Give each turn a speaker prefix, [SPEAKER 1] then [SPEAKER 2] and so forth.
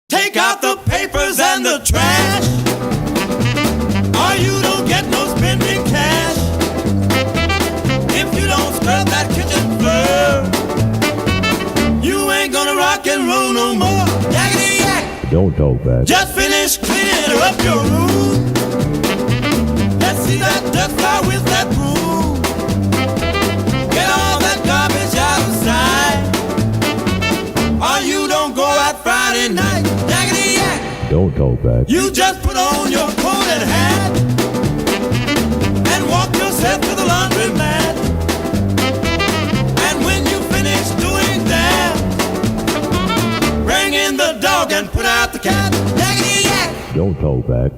[SPEAKER 1] Take out the papers and the trash, or you don't get no spending cash. If you don't scrub that kitchen floor, you ain't gonna rock and roll no more. Yakety yak.
[SPEAKER 2] Don't talk back.
[SPEAKER 1] Just finish cleaning up your room. Let's see that dust fly with that broom. Get all that garbage out of sight, or you don't go out Friday night. Yakety yak.
[SPEAKER 2] Don't talk back.
[SPEAKER 1] You just put on your coat and hat and walk yourself to the laundromat. And when you finish doing that, bring in the dog and put out the cat. Yakety yak.
[SPEAKER 2] Don't talk back.